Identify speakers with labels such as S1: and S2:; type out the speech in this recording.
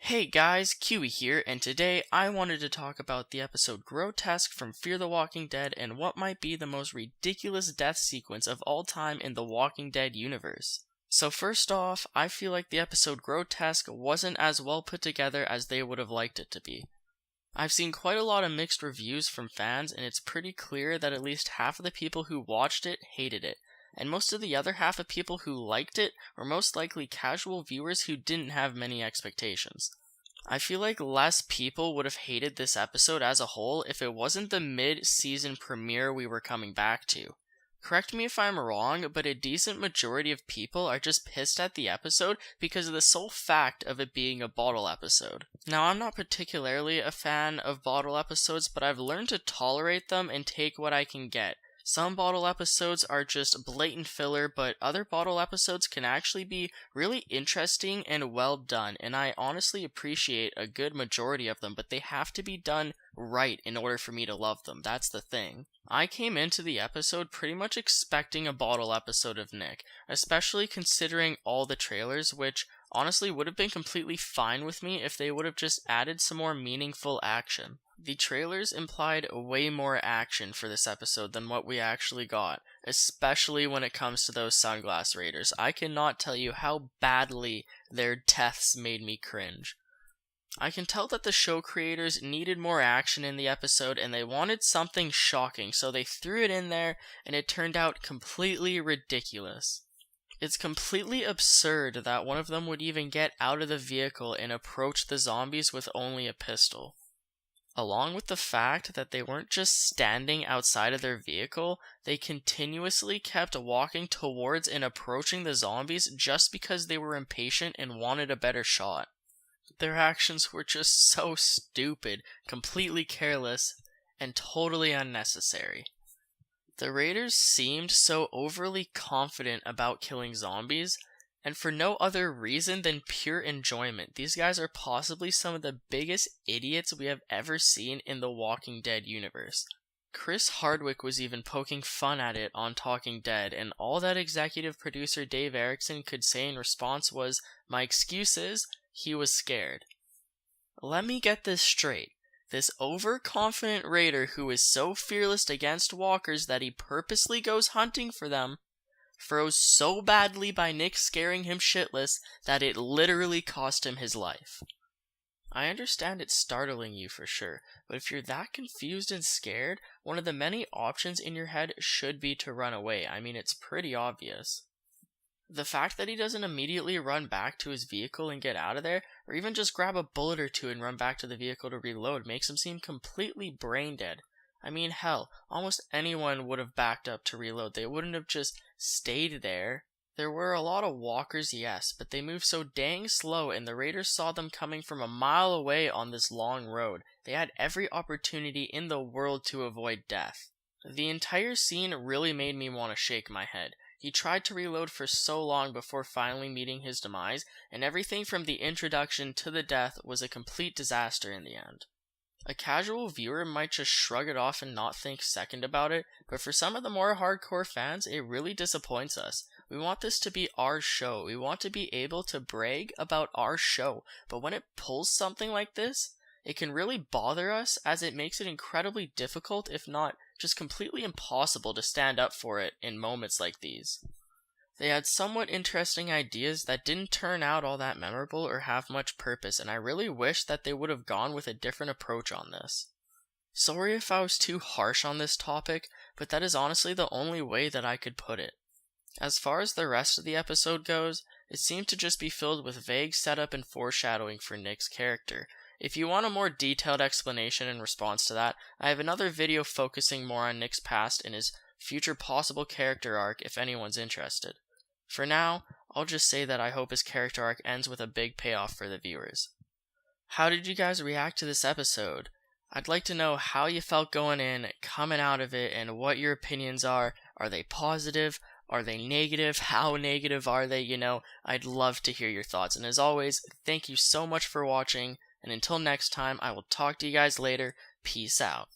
S1: Hey guys, Kiwi here, and today I wanted to talk about the episode Grotesque from Fear the Walking Dead and what might be the most ridiculous death sequence of all time in the Walking Dead universe. So first off, I feel like the episode Grotesque wasn't as well put together as they would have liked it to be. I've seen quite a lot of mixed reviews from fans, and it's pretty clear that at least half of the people who watched it hated it, and most of the other half of people who liked it were most likely casual viewers who didn't have many expectations. I feel like less people would have hated this episode as a whole if it wasn't the mid-season premiere we were coming back to. Correct me if I'm wrong, but a decent majority of people are just pissed at the episode because of the sole fact of it being a bottle episode. Now, I'm not particularly a fan of bottle episodes, but I've learned to tolerate them and take what I can get. Some bottle episodes are just blatant filler, but other bottle episodes can actually be really interesting and well done, and I honestly appreciate a good majority of them, but they have to be done right in order for me to love them. That's the thing. I came into the episode pretty much expecting a bottle episode of Nick, especially considering all the trailers, which honestly would have been completely fine with me if they would have just added some more meaningful action. The trailers implied way more action for this episode than what we actually got, especially when it comes to those Sunglass Raiders. I cannot tell you how badly their deaths made me cringe. I can tell that the show creators needed more action in the episode and they wanted something shocking, so they threw it in there and it turned out completely ridiculous. It's completely absurd that one of them would even get out of the vehicle and approach the zombies with only a pistol. Along with the fact that they weren't just standing outside of their vehicle, they continuously kept walking towards and approaching the zombies just because they were impatient and wanted a better shot. Their actions were just so stupid, completely careless, and totally unnecessary. The Raiders seemed so overly confident about killing zombies, and for no other reason than pure enjoyment. These guys are possibly some of the biggest idiots we have ever seen in the Walking Dead universe. Chris Hardwick was even poking fun at it on Talking Dead, and all that executive producer Dave Erickson could say in response was, "My excuse is, he was scared." Let me get this straight. This overconfident raider who is so fearless against walkers that he purposely goes hunting for them froze so badly by Nick scaring him shitless that it literally cost him his life. I understand it's startling you for sure, but if you're that confused and scared, one of the many options in your head should be to run away. I mean, it's pretty obvious. The fact that he doesn't immediately run back to his vehicle and get out of there, or even just grab a bullet or two and run back to the vehicle to reload, makes him seem completely brain dead. I mean, hell, almost anyone would have backed up to reload. They wouldn't have just stayed there. There were a lot of walkers, yes, but they moved so dang slow and the Raiders saw them coming from a mile away on this long road. They had every opportunity in the world to avoid death. The entire scene really made me want to shake my head. He tried to reload for so long before finally meeting his demise, and everything from the introduction to the death was a complete disaster in the end. A casual viewer might just shrug it off and not think second about it, but for some of the more hardcore fans, it really disappoints us. We want this to be our show. We want to be able to brag about our show, but when it pulls something like this, it can really bother us as it makes it incredibly difficult, if not just completely impossible, to stand up for it in moments like these. They had somewhat interesting ideas that didn't turn out all that memorable or have much purpose, and I really wish that they would have gone with a different approach on this. Sorry if I was too harsh on this topic, but that is honestly the only way that I could put it. As far as the rest of the episode goes, it seemed to just be filled with vague setup and foreshadowing for Nick's character. If you want a more detailed explanation in response to that, I have another video focusing more on Nick's past and his future possible character arc if anyone's interested. For now, I'll just say that I hope his character arc ends with a big payoff for the viewers. How did you guys react to this episode? I'd like to know how you felt going in, coming out of it, and what your opinions are. Are they positive? Are they negative? How negative are they? I'd love to hear your thoughts. And as always, thank you so much for watching. And until next time, I will talk to you guys later. Peace out.